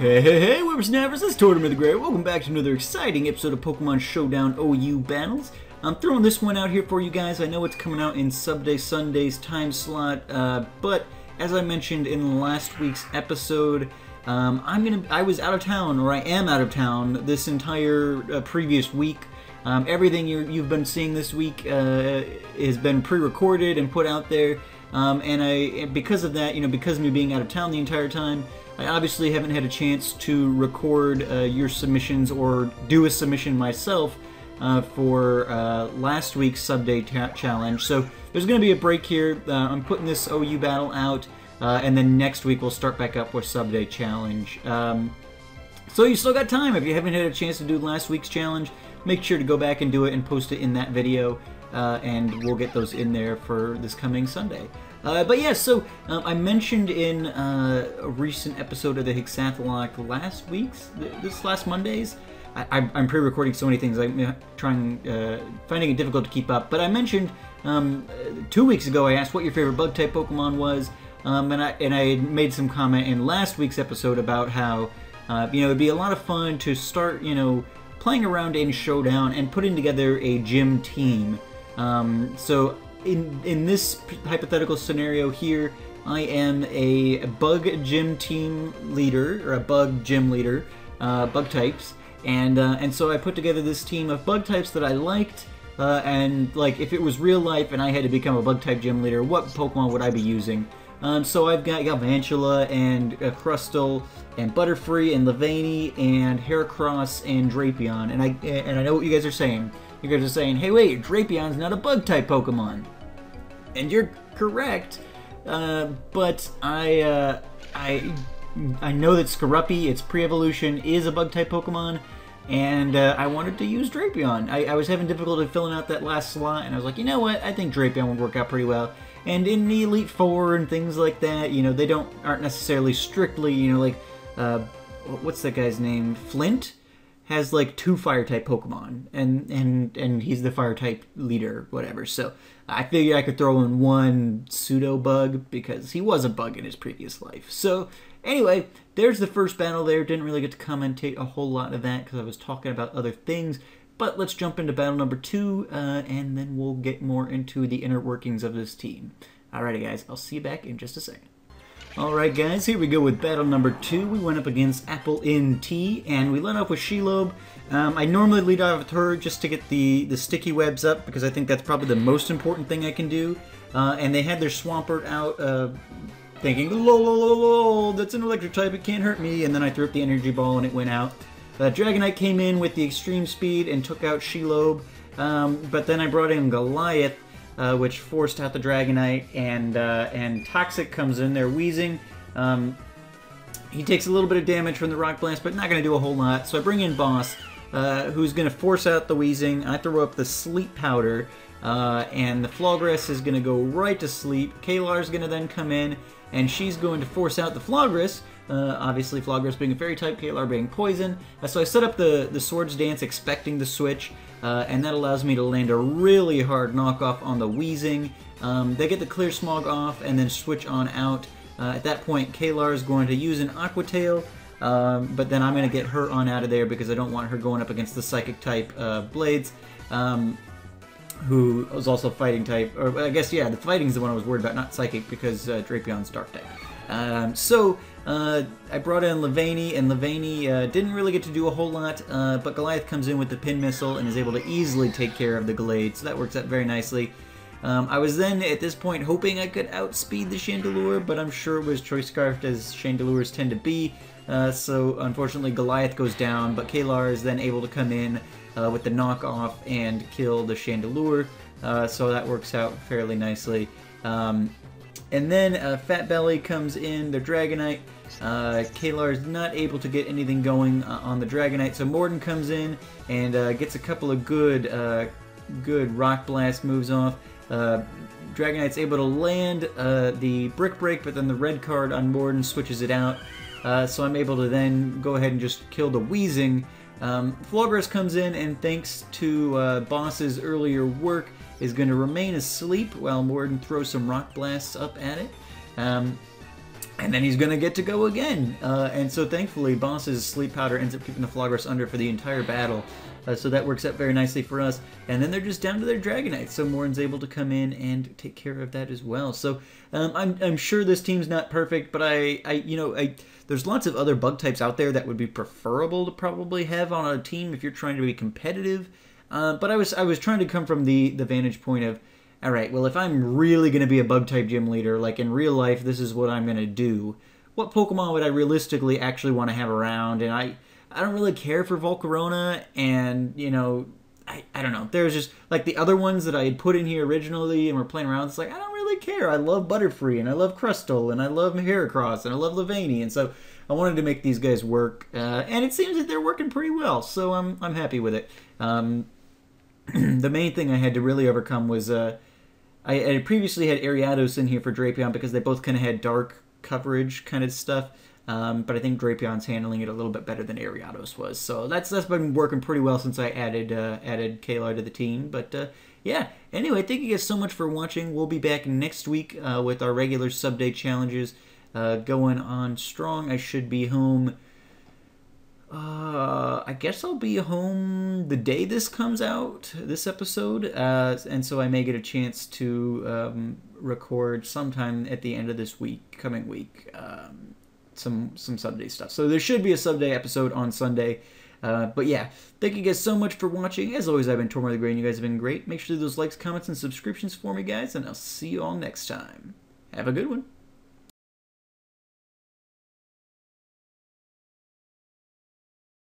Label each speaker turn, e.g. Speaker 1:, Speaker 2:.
Speaker 1: Hey, whippersnappers, it's Tortoise the Great. Welcome back to another exciting episode of Pokemon Showdown OU Battles. I'm throwing this one out here for you guys. I know it's coming out in Subday Sunday's time slot, but as I mentioned in last week's episode, I was out of town, or I am out of town, this entire previous week. Everything you've been seeing this week has been pre-recorded and put out there, and because of that, because of me being out of town the entire time, I obviously haven't had a chance to record your submissions or do a submission myself for last week's Subday challenge. So there's going to be a break here. I'm putting this OU battle out, and then next week we'll start back up with Subday challenge. So you still got time. If you haven't had a chance to do last week's challenge, make sure to go back and do it and post it in that video, and we'll get those in there for this coming Sunday. But yeah, so I mentioned in a recent episode of the Hexathlon this last Monday's. I'm pre-recording so many things. I'm finding it difficult to keep up. But I mentioned 2 weeks ago. I asked what your favorite Bug-type Pokemon was, and I made some comment in last week's episode about how it'd be a lot of fun to start playing around in Showdown and putting together a gym team. So in this hypothetical scenario here, I am a bug gym team leader, or a bug gym leader, bug types, and so I put together this team of bug types that I liked, and like if it was real life and I had to become a bug type gym leader, what Pokemon would I be using? So I've got Galvantula and Crustle and Butterfree and Leavanny and Heracross and Drapion, and I know what you guys are saying. You guys are saying, hey wait, Drapion's not a bug type Pokemon. And you're correct, but I know that Skorupi, its pre-evolution, is a bug-type Pokemon, and I wanted to use Drapion. I was having difficulty filling out that last slot, and I was like, you know what, I think Drapion would work out pretty well. And in the Elite Four and things like that, they aren't necessarily strictly, what's that guy's name? Flint has like 2 fire-type Pokemon, and he's the fire-type leader, whatever. So I figured I could throw in one pseudo-bug because he was a bug in his previous life. So anyway, there's the first battle there. Didn't really get to commentate a whole lot of that because I was talking about other things. But let's jump into battle number 2, and then we'll get more into the inner workings of this team. Alrighty guys, I'll see you back in just a second. Alright guys, here we go with battle number 2. We went up against Apple NT, and we led off with Shelob. I normally lead off with her just to get the sticky webs up, because I think that's probably the most important thing I can do. And they had their Swampert out, thinking, lol, that's an electric type, it can't hurt me, and then I threw up the energy ball and it went out. Dragonite came in with the extreme speed and took out Shelob, but then I brought in Goliath, which forced out the Dragonite, and Toxic comes in there wheezing. He takes a little bit of damage from the Rock Blast, but not going to do a whole lot. So I bring in Boss, who's going to force out the wheezing. I throw up the Sleep Powder, and the Flawgrass is going to go right to sleep. Kalar's going to then come in, and she's going to force out the Flawgrass. Obviously, Flawgrass being a fairy type, Kalar being poison. So I set up the Swords Dance expecting the switch, and that allows me to land a really hard knockoff on the Wheezing. They get the Clear Smog off and then switch on out. At that point, Kalar is going to use an Aqua Tail, but then I'm going to get her on out of there because I don't want her going up against the Psychic type Blades, who is also Fighting type. Or I guess, yeah, the Fighting's the one I was worried about, not Psychic, because Drapion's Dark type. I brought in Leavanny, and Leavanny didn't really get to do a whole lot, but Goliath comes in with the Pin Missile and is able to easily take care of the Glade, so that works out very nicely. I was then, at this point, hoping I could outspeed the Chandelure, but I'm sure it was Choice Scarfed, as Chandelures tend to be, so unfortunately Goliath goes down, but Kalar is then able to come in with the knockoff and kill the Chandelure, so that works out fairly nicely. And then Fat Belly comes in, the Dragonite. Kalar is not able to get anything going on the Dragonite, so Morden comes in and gets a couple of good Rock Blast moves off. Dragonite's able to land the Brick Break, but then the red card on Morden switches it out. So I'm able to then go ahead and just kill the Wheezing. Flawgrass comes in, and thanks to Boss's earlier work, is going to remain asleep while Morden throws some Rock Blasts up at it. And then he's going to get to go again. And so thankfully, Boss's sleep powder ends up keeping the Flogras under for the entire battle. So that works out very nicely for us. And then they're just down to their Dragonite. So Morin's able to come in and take care of that as well. So I'm sure this team's not perfect, but there's lots of other bug types out there that would be preferable to probably have on a team if you're trying to be competitive. But I was trying to come from the vantage point of, all right, well, if I'm really going to be a bug-type gym leader, like in real life, this is what I'm going to do. What Pokemon would I realistically actually want to have around? And I don't really care for Volcarona, and, I don't know. There's just, like, the other ones that I had put in here originally and were playing around, it's like, I don't really care. I love Butterfree, and I love Crustle, and I love Heracross, and I love Leavanny, and so I wanted to make these guys work, and it seems that they're working pretty well, so I'm happy with it. The main thing I had to really overcome was, I previously had Ariados in here for Drapion because they both kind of had dark coverage kind of stuff, but I think Drapion's handling it a little bit better than Ariados was. So that's been working pretty well since I added Kalar to the team. But yeah, anyway, thank you guys so much for watching. We'll be back next week with our regular sub-day challenges going on strong. I should be home. I guess I'll be home the day this comes out, this episode, and so I may get a chance to record sometime at the end of this coming week, some Sunday stuff. So there should be a Sunday episode on Sunday, but yeah, thank you guys so much for watching. As always, I've been Tortoise the Gray, and you guys have been great. Make sure to do those likes, comments, and subscriptions for me, guys, and I'll see you all next time. Have a good one.